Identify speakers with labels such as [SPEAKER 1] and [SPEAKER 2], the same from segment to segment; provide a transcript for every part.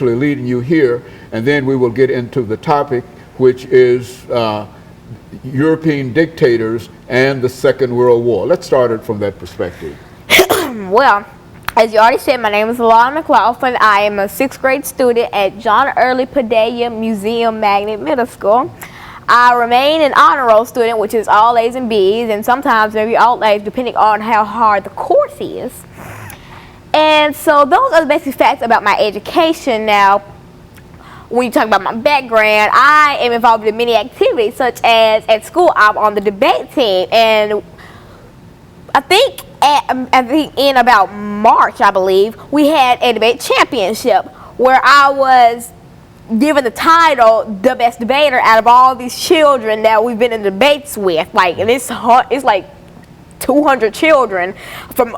[SPEAKER 1] leading you here, and then we will get into the topic, which is European dictators and the Second World War. Let's start it from that perspective.
[SPEAKER 2] Well, as you already said, my name is Alana McLaughlin. I am a 6th grade student at John Early Padilla Museum Magnet Middle School. I remain an honor roll student, which is all A's and B's, and sometimes maybe all A's, depending on how hard the course is. And so those are the basic facts about my education. Now, when you talk about my background, I am involved in many activities, such as at school, I'm on the debate team, and I think in about March, I believe, we had a debate championship where I was given the title the best debater out of all these children that we've been in debates with. And it's like 200 children from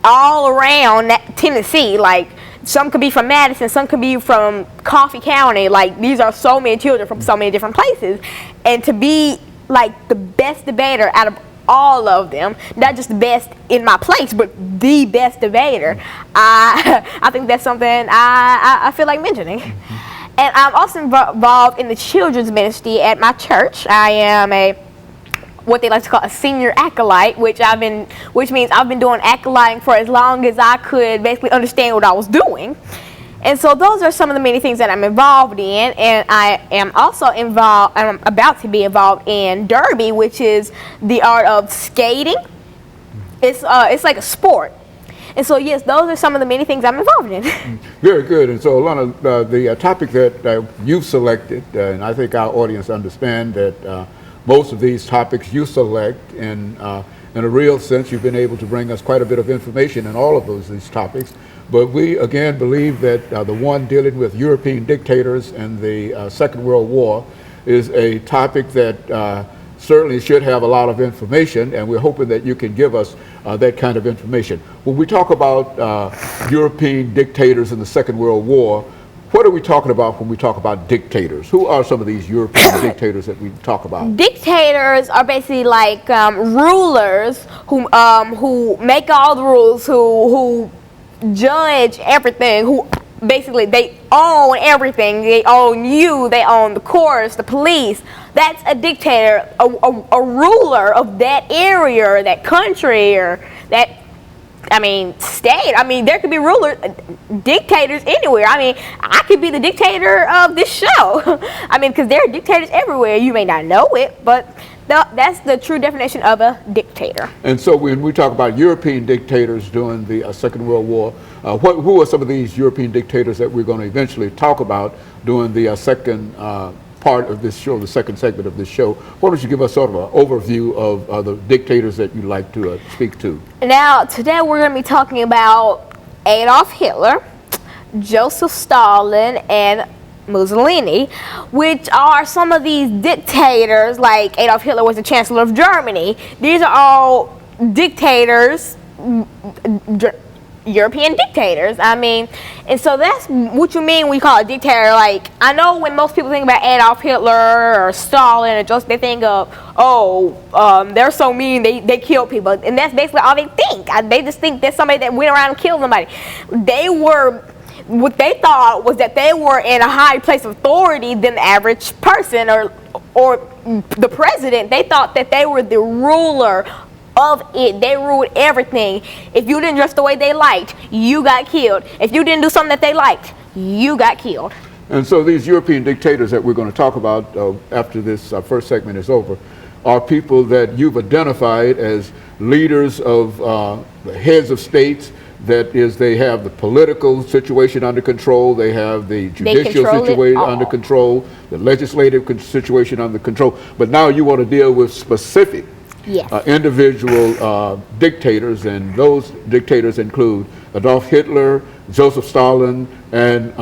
[SPEAKER 2] all around Tennessee. Like, some could be from Madison, some could be from Coffee County. Like, these are so many children from so many different places, and to be like the best debater out of all of them, not just the best in my place, but the best debater, I think that's something I feel like mentioning. And I'm also involved in the children's ministry at my church. I am what they like to call a senior acolyte, which means I've been doing acolyting for as long as I could basically understand what I was doing. And so those are some of the many things that I'm involved in, and I am also I'm about to be involved in Derby, which is the art of skating. It's like a sport. And so, yes, those are some of the many things I'm involved in.
[SPEAKER 1] Very good. And so, Alana, the topic that you've selected, and I think our audience understand that most of these topics you select in a real sense. You've been able to bring us quite a bit of information in all of these topics. But we, again, believe that the one dealing with European dictators and the Second World War is a topic that certainly should have a lot of information, and we're hoping that you can give us that kind of information. When we talk about European dictators in the Second World War, what are we talking about when we talk about dictators? Who are some of these European dictators that we talk about?
[SPEAKER 2] Dictators are basically like rulers who make all the rules, who judge everything, who basically they own everything. They own you, they own the courts, the police. That's a dictator, a ruler of that area or that country or that, state. There could be rulers, dictators anywhere. I could be the dictator of this show. Because there are dictators everywhere. You may not know it, but that's the true definition of a dictator.
[SPEAKER 1] And so when we talk about European dictators during the Second World War, who are some of these European dictators that we're going to eventually talk about during the second part of this show, the second segment of this show? Why don't you give us sort of an overview of the dictators that you'd like to speak to?
[SPEAKER 2] Now, today we're going to be talking about Adolf Hitler, Joseph Stalin, and Mussolini, which are some of these dictators. Like Adolf Hitler was the Chancellor of Germany. These are all dictators, European dictators. And so that's what you mean when you call a dictator. Like, I know when most people think about Adolf Hitler or Stalin or Joseph, they think of, they're so mean, they kill people. And that's basically all they think. They just think there's somebody that went around and killed somebody. What they thought was that they were in a higher place of authority than the average person or the president. They thought that they were the ruler of it. They ruled everything. If you didn't dress the way they liked, you got killed. If you didn't do something that they liked, you got killed.
[SPEAKER 1] And so these European dictators that we're going to talk about after this first segment is over are people that you've identified as leaders of the heads of states. That is, they have the political situation under control, they have the judicial situation under control, the legislative situation under control, but now you want to deal with specific individual dictators, and those dictators include Adolf Hitler, Joseph Stalin, and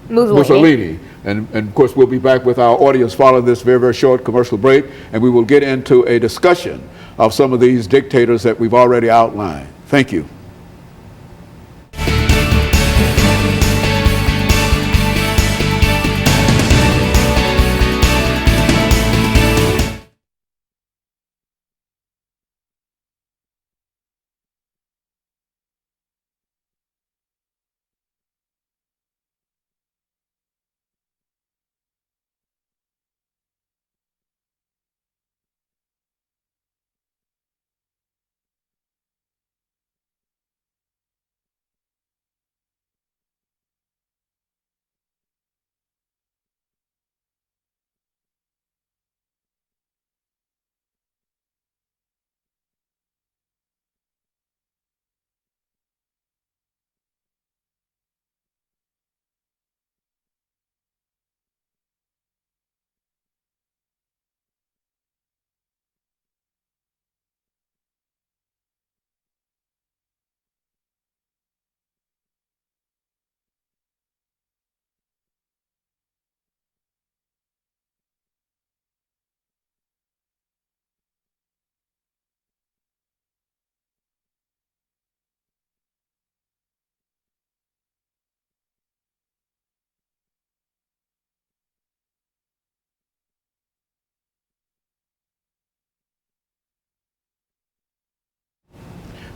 [SPEAKER 1] Mussolini. And of course, we'll be back with our audience following this very, very short commercial break, and we will get into a discussion of some of these dictators that we've already outlined. Thank you.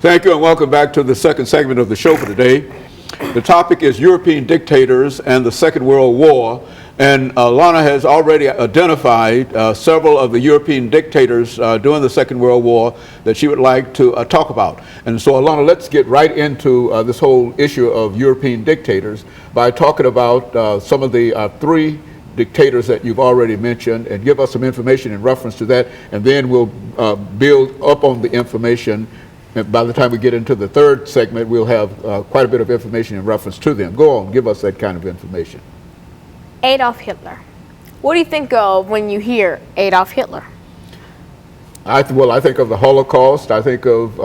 [SPEAKER 1] Thank you and welcome back to the second segment of the show for today. The topic is European dictators and the Second World War. And Alana has already identified several of the European dictators during the Second World War that she would like to talk about. And so, Alana, let's get right into this whole issue of European dictators by talking about some of the three dictators that you've already mentioned, and give us some information in reference to that, and then we'll build up on the information. And by the time we get into the third segment, we'll have quite a bit of information in reference to them. Go on, give us that kind of information.
[SPEAKER 2] Adolf Hitler. What do you think of when you hear Adolf Hitler?
[SPEAKER 1] Well, I think of the Holocaust. I think of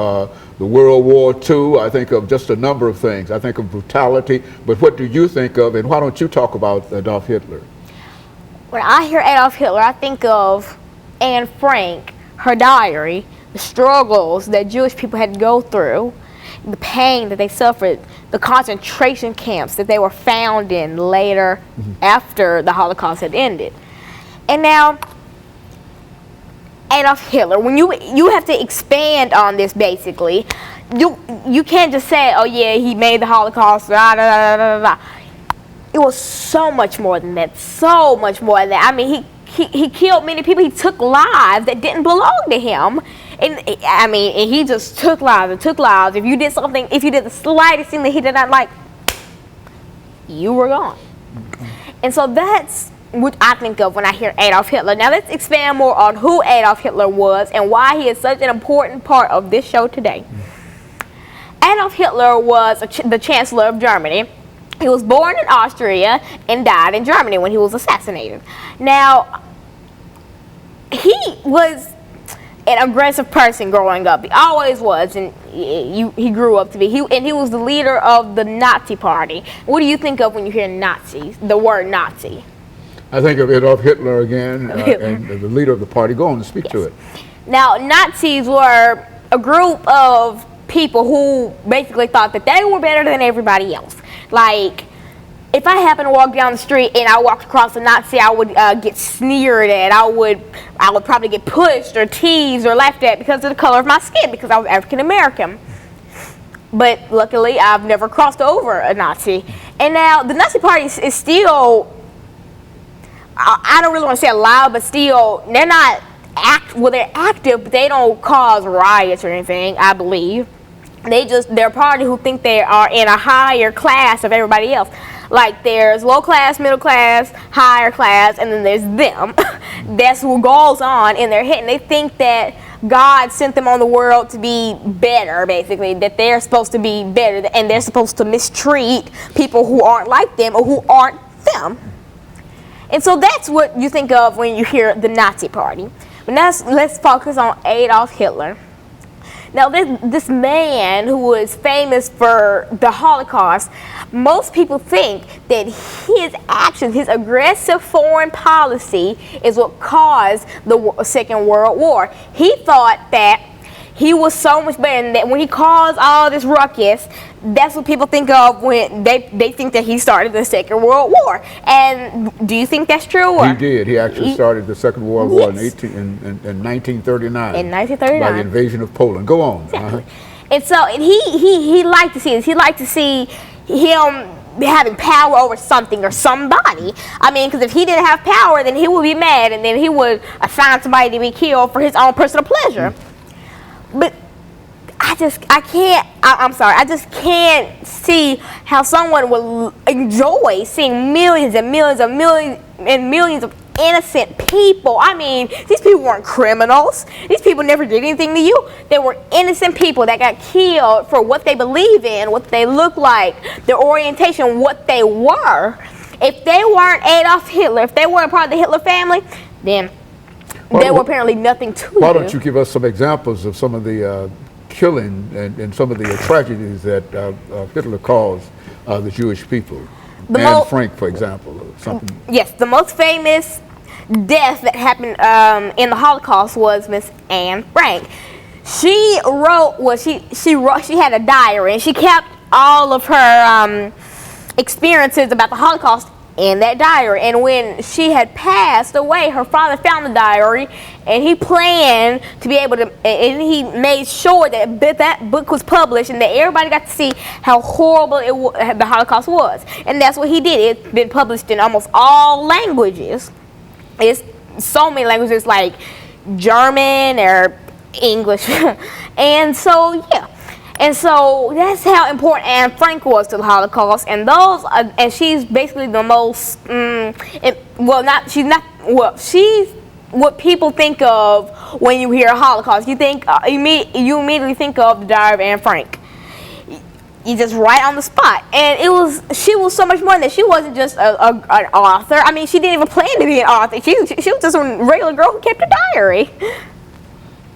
[SPEAKER 1] the World War II. I think of just a number of things. I think of brutality. But what do you think of, and why don't you talk about Adolf Hitler?
[SPEAKER 2] When I hear Adolf Hitler, I think of Anne Frank, her diary, the struggles that Jewish people had to go through, the pain that they suffered, the concentration camps that they were found in later after the Holocaust had ended. And now, Adolf Hitler, when you have to expand on this basically, you can't just say, oh yeah, he made the Holocaust, da, da, da, da, da. It was so much more than that, so much more than that. I mean, he killed many people. He took lives that didn't belong to him. And I mean, and he just took lives and took lives. If you did something, if you did the slightest thing that he did not like, you were gone. And so that's what I think of when I hear Adolf Hitler. Now let's expand more on who Adolf Hitler was and why he is such an important part of this show today. Adolf Hitler was the Chancellor of Germany. He was born in Austria and died in Germany when he was assassinated. Now, he was an aggressive person growing up. He always was, and he grew up to be. He was the leader of the Nazi Party. What do you think of when you hear Nazis, the word Nazi?
[SPEAKER 1] I think of Adolf Hitler again, and the leader of the party. Go on and speak to it.
[SPEAKER 2] Now, Nazis were a group of people who basically thought that they were better than everybody else. Like, if I happened to walk down the street and I walked across a Nazi, I would get sneered at. I would probably get pushed or teased or laughed at because of the color of my skin, because I was African American. But luckily, I've never crossed over a Nazi. And now the Nazi Party is still, I don't really want to say alive, but still, they're not they're active, but they don't cause riots or anything, I believe. They're a party who think they are in a higher class of everybody else. Like, there's low class, middle class, higher class, and then there's them. That's what goes on in their head. And they think that God sent them on the world to be better, basically, that they're supposed to be better, and they're supposed to mistreat people who aren't like them or who aren't them. And so that's what you think of when you hear the Nazi Party. But now let's focus on Adolf Hitler. Now, this man who was famous for the Holocaust, most people think that his actions, his aggressive foreign policy, is what caused the Second World War. He thought that he was so much better, and that when he caused all this ruckus, that's what people think of when they think that he started the Second World War. And do you think that's true? Or?
[SPEAKER 1] He did. He actually started the Second World War in 1939.
[SPEAKER 2] In 1939.
[SPEAKER 1] By the invasion of Poland. Go on.
[SPEAKER 2] Exactly. And he liked to see this. He liked to see him having power over something or somebody. I mean, because if he didn't have power, then he would be mad, and then he would assign somebody to be killed for his own personal pleasure. But I just can't see how someone would enjoy seeing millions and millions and millions of innocent people. I mean, these people weren't criminals. These people never did anything to you. They were innocent people that got killed for what they believe in, what they look like, their orientation, what they were. If they weren't Adolf Hitler, if they weren't part of the Hitler family, then they were apparently nothing to
[SPEAKER 1] Why don't you give us some examples of some of the killing and some of the tragedies that Hitler caused the Jewish people? Anne Frank, for example. Something.
[SPEAKER 2] Yes, the most famous death that happened in the Holocaust was Miss Anne Frank. She had a diary, and she kept all of her experiences about the Holocaust in that diary. And when she had passed away, her father found the diary, and he planned to be able to, and he made sure that that book was published and that everybody got to see how horrible the Holocaust was. And that's what he did. It's been published in almost all languages. It's so many languages like German or English. And so, yeah. And so that's how important Anne Frank was to the Holocaust, and and she's basically the most, she's what people think of when you hear Holocaust. You think, you immediately think of the Diary of Anne Frank. You just right on the spot. And she was so much more than that. She wasn't just an author. I mean, she didn't even plan to be an author. She was just a regular girl who kept a diary.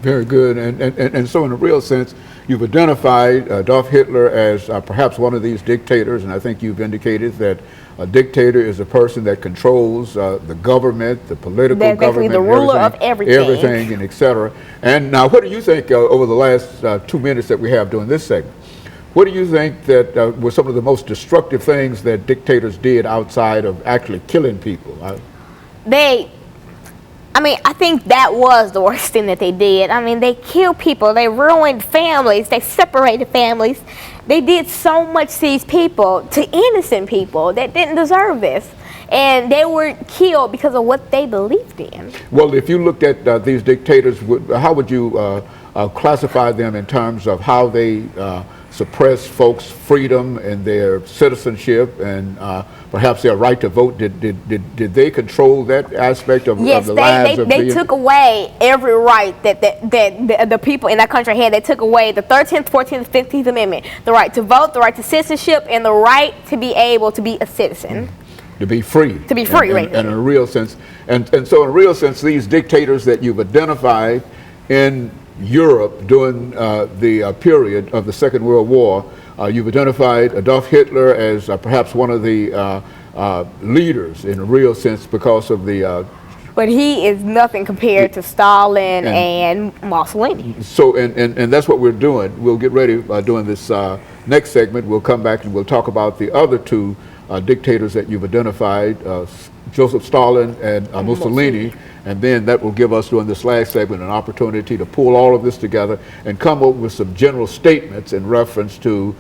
[SPEAKER 1] Very good. And so in a real sense, you've identified Adolf Hitler as perhaps one of these dictators, and I think you've indicated that a dictator is a person that controls the government, the political government,
[SPEAKER 2] the ruler of
[SPEAKER 1] everything, and et cetera. And now, what do you think over the last 2 minutes that we have during this segment? What do you think that were some of the most destructive things that dictators did outside of actually killing people?
[SPEAKER 2] I think that was the worst thing that they did. I mean, they killed people, they ruined families, they separated families. They did so much to these people, to innocent people that didn't deserve this. And they were killed because of what they believed in.
[SPEAKER 1] Well, if you looked at these dictators, how would you classify them in terms of how they suppress folks' freedom and their citizenship and perhaps their right to vote? Did they control that aspect of the lives of people?
[SPEAKER 2] Yes, they took away every right that the people in that country had. They took away the 13th, 14th, 15th Amendment, the right to vote, the right to citizenship, and the right to be able to be a citizen.
[SPEAKER 1] To be free.
[SPEAKER 2] To be free, right.
[SPEAKER 1] And in a real sense. And so in a real sense, these dictators that you've identified in Europe during the period of the Second World War, you've identified Adolf Hitler as perhaps one of the leaders in a real sense because of the...
[SPEAKER 2] But he is nothing compared to Stalin and Mussolini.
[SPEAKER 1] So, and that's what we're doing. We'll get ready doing this next segment. We'll come back and we'll talk about the other two dictators that you've identified, Joseph Stalin and Mussolini. And then that will give us, during this last segment, an opportunity to pull all of this together and come up with some general statements in reference to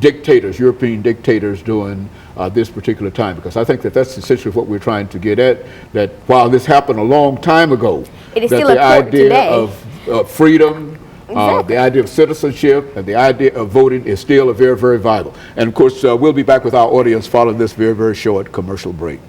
[SPEAKER 1] dictators, European dictators during this particular time. Because I think that that's essentially what we're trying to get at, that while this happened a long time ago,
[SPEAKER 2] it is
[SPEAKER 1] that
[SPEAKER 2] still
[SPEAKER 1] the
[SPEAKER 2] important
[SPEAKER 1] idea
[SPEAKER 2] today.
[SPEAKER 1] of freedom,
[SPEAKER 2] Exactly.
[SPEAKER 1] the idea of citizenship, and the idea of voting is still a very, very vital. And of course, we'll be back with our audience following this very, very short commercial break.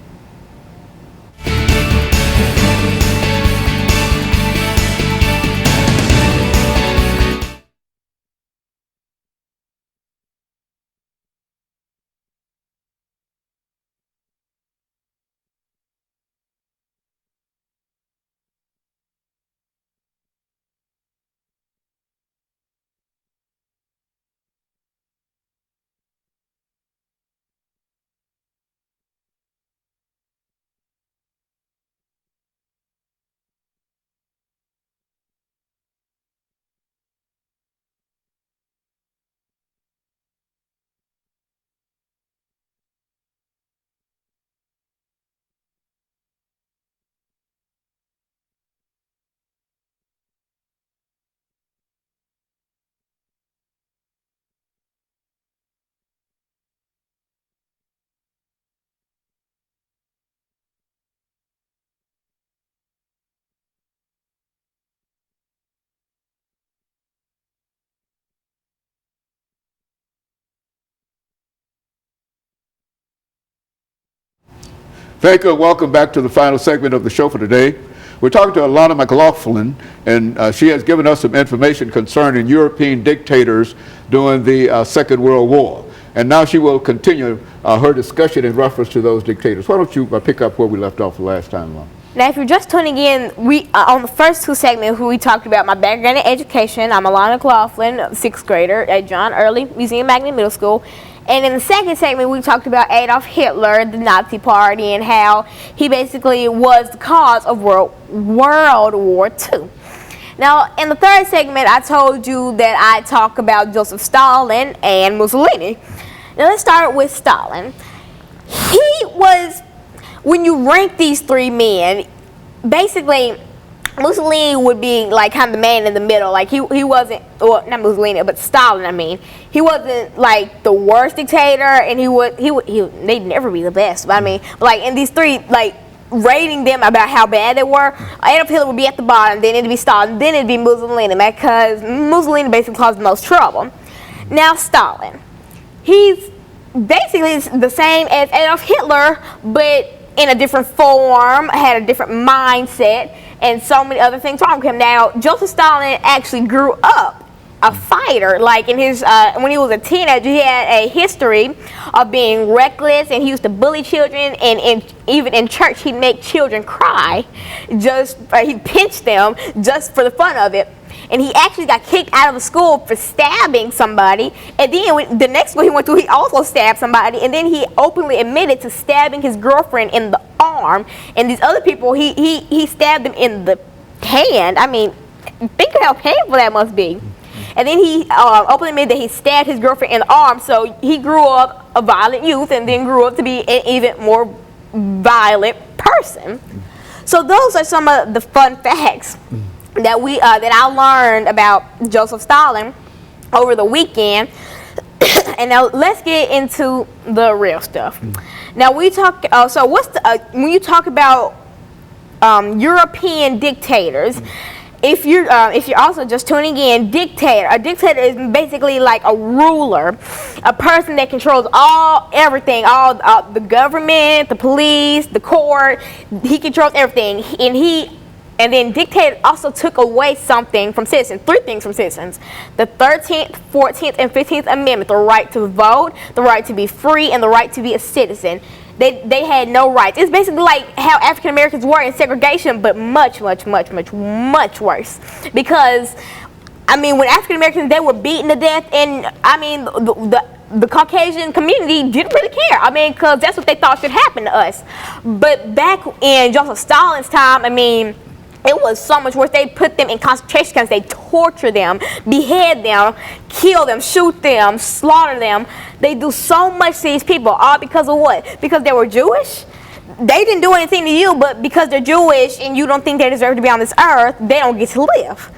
[SPEAKER 1] Thank you, and welcome back to the final segment of the show for today. We're talking to Alana McLaughlin, and she has given us some information concerning European dictators during the Second World War. And now she will continue her discussion in reference to those dictators. Why don't you pick up where we left off the last time, Alana?
[SPEAKER 2] Now, if you're just tuning in, we on the first two segments, we talked about my background in education. I'm Alana McLaughlin, 6th grader at John Early Museum Magnet Middle School. And in the second segment, we talked about Adolf Hitler, the Nazi Party, and how he basically was the cause of World War II. Now, in the third segment, I told you that I'd talk about Joseph Stalin and Mussolini. Now, let's start with Stalin. he was, when you rank these three men, basically Mussolini would be like kind of the man in the middle. Like he wasn't, well, not Mussolini, but Stalin. I mean, he wasn't like the worst dictator, and they'd never be the best. But I mean, like in these three, like rating them about how bad they were, Adolf Hitler would be at the bottom, then it'd be Stalin, then it'd be Mussolini, because Mussolini basically caused the most trouble. Now Stalin, he's basically the same as Adolf Hitler, but in a different form, had a different mindset, and so many other things wrong with him. Now, Joseph Stalin actually grew up a fighter. Like in his, when he was a teenager, he had a history of being reckless, and he used to bully children, and even in church, he'd make children cry. He'd pinch them just for the fun of it. And he actually got kicked out of the school for stabbing somebody. And then the next school he went to, he also stabbed somebody. And then he openly admitted to stabbing his girlfriend in the arm. And these other people, he stabbed them in the hand. I mean, think of how painful that must be. And then he openly admitted that he stabbed his girlfriend in the arm. So he grew up a violent youth, and then grew up to be an even more violent person. So those are some of the fun facts that I learned about Joseph Stalin over the weekend. And now let's get into the real stuff. Now we talk. So when you talk about European dictators? If you're also just tuning in, a dictator is basically like a ruler, a person that controls everything, the government, the police, the court. He controls everything, and then dictator also took away something from citizens, three things from citizens: the 13th, 14th, and 15th Amendment, the right to vote, the right to be free, and the right to be a citizen. They had no rights. It's basically like how African Americans were in segregation, but much, much, much, much, much worse. Because, I mean, when African Americans, they were beaten to death, and I mean, the Caucasian community didn't really care. I mean, because that's what they thought should happen to us. But back in Joseph Stalin's time, I mean, it was so much worse. They put them in concentration camps. They torture them, behead them, kill them, shoot them, slaughter them. They do so much to these people, all because of what? Because they were Jewish? They didn't do anything to you, but because they're Jewish and you don't think they deserve to be on this earth, they don't get to live.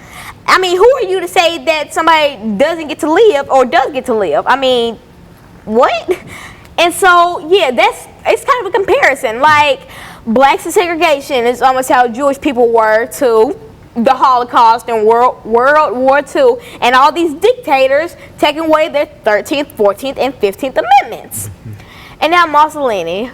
[SPEAKER 2] I mean, who are you to say that somebody doesn't get to live or does get to live? I mean, what? And so, yeah, it's kind of a comparison. Like, blacks and segregation is almost how Jewish people were to the Holocaust and World War II, and all these dictators taking away their 13th, 14th, and 15th Amendments. And now Mussolini.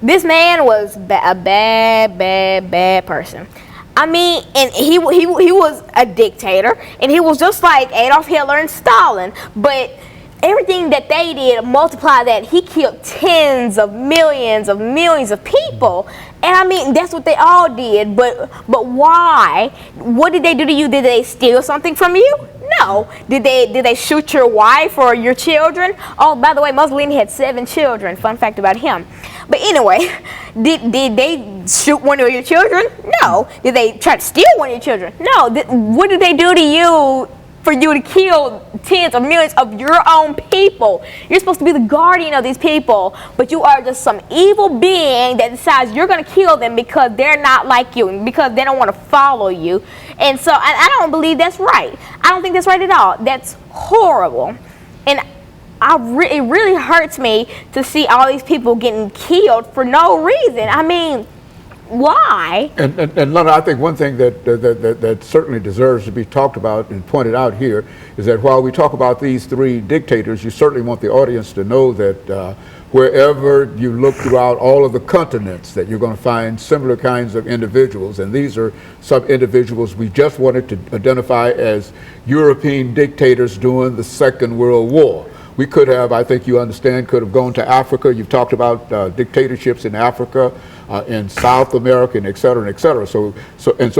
[SPEAKER 2] This man was a bad person. I mean, and he was a dictator, and he was just like Adolf Hitler and Stalin, but everything that they did, multiply that, he killed tens of millions of people. And I mean, that's what they all did, but why? What did they do to you? Did they steal something from you? No. Did they shoot your wife or your children? Oh, by the way, Mussolini had 7 children. Fun fact about him. But anyway, did they shoot one of your children? No. Did they try to steal one of your children? No. What did they do to you for you to kill tens of millions of your own people? You're supposed to be the guardian of these people, but you are just some evil being that decides you're going to kill them because they're not like you and because they don't want to follow you. And so I don't believe that's right. I don't think that's right at all. That's horrible. And it really hurts me to see all these people getting killed for no reason. I mean, why?
[SPEAKER 1] And Lana, I think one thing that certainly deserves to be talked about and pointed out here is that while we talk about these 3 dictators, you certainly want the audience to know that wherever you look throughout all of the continents, that you're going to find similar kinds of individuals. And these are some individuals we just wanted to identify as European dictators during the Second World War. We could have, I think you understand, could have gone to Africa. You've talked about dictatorships in Africa, in South America, and et cetera, and et cetera. So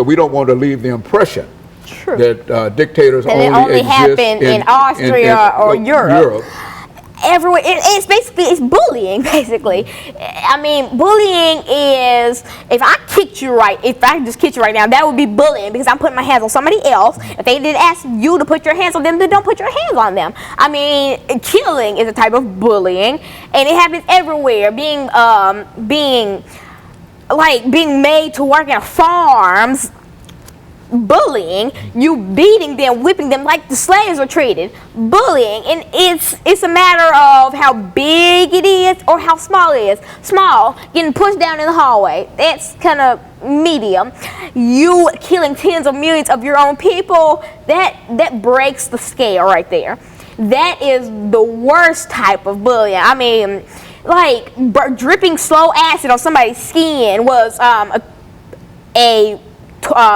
[SPEAKER 1] we don't want to leave the impression that dictators only exist
[SPEAKER 2] happen in Austria or Europe. everywhere. It's bullying, basically. I mean, bullying is, if I just kicked you right now, that would be bullying, because I'm putting my hands on somebody else. If they didn't ask you to put your hands on them, then don't put your hands on them. I mean, killing is a type of bullying, and it happens everywhere. Being made to work in farms, bullying, you beating them, whipping them like the slaves were treated, bullying. And it's a matter of how big it is or how small it is. Small, getting pushed down in the hallway, that's kind of medium. You killing tens of millions of your own people, that breaks the scale right there. That is the worst type of bullying. I mean, like dripping slow acid on somebody's skin was a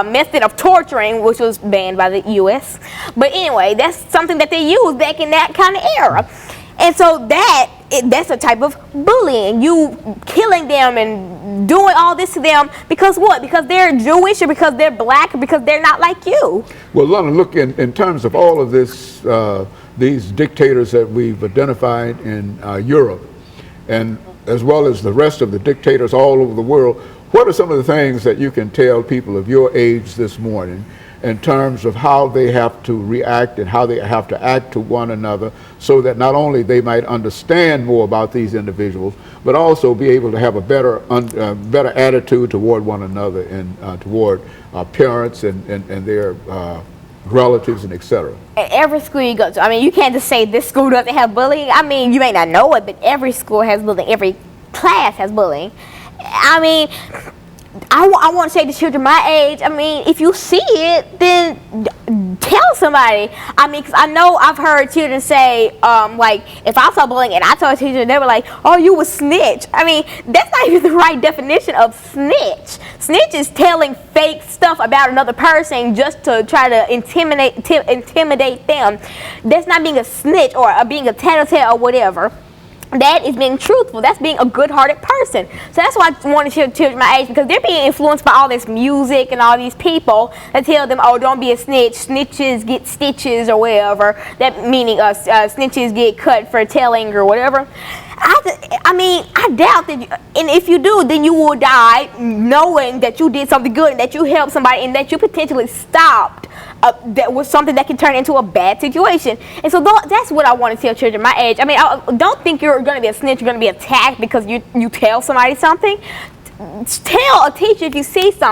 [SPEAKER 2] method of torturing, which was banned by the U.S. But anyway, that's something that they used back in that kind of era. And so that's a type of bullying. You killing them and doing all this to them because what? Because they're Jewish, or because they're black, or because they're not like you.
[SPEAKER 1] Well, Lana, look, in terms of all of this, these dictators that we've identified in Europe, and as well as the rest of the dictators all over the world, what are some of the things that you can tell people of your age this morning in terms of how they have to react and how they have to act to one another, so that not only they might understand more about these individuals, but also be able to have a better attitude toward one another and toward parents and their relatives and etc.
[SPEAKER 2] Every school you go to, I mean, you can't just say this school doesn't have bullying. I mean, you may not know it, but every school has bullying. Every class has bullying. I mean, I want to say to children my age, I mean, if you see it, then tell somebody. I mean, because I know I've heard children say, like, if I saw bullying and I told a teacher, they were like, oh, you a snitch. I mean, that's not even the right definition of snitch. Snitch is telling fake stuff about another person just to try to intimidate them. That's not being a snitch or being a tattletale or whatever. That is being truthful. That's being a good-hearted person. So that's why I want to share children my age, because they're being influenced by all this music and all these people that tell them, oh, don't be a snitch. Snitches get stitches or whatever. That meaning snitches get cut for telling or whatever. I mean, I doubt that, and if you do, then you will die knowing that you did something good and that you helped somebody and that you potentially stopped that was something that can turn into a bad situation. And so that's what I want to tell children my age. I mean, don't think you're going to be a snitch, you're going to be attacked because you tell somebody something. Tell a teacher if you see something.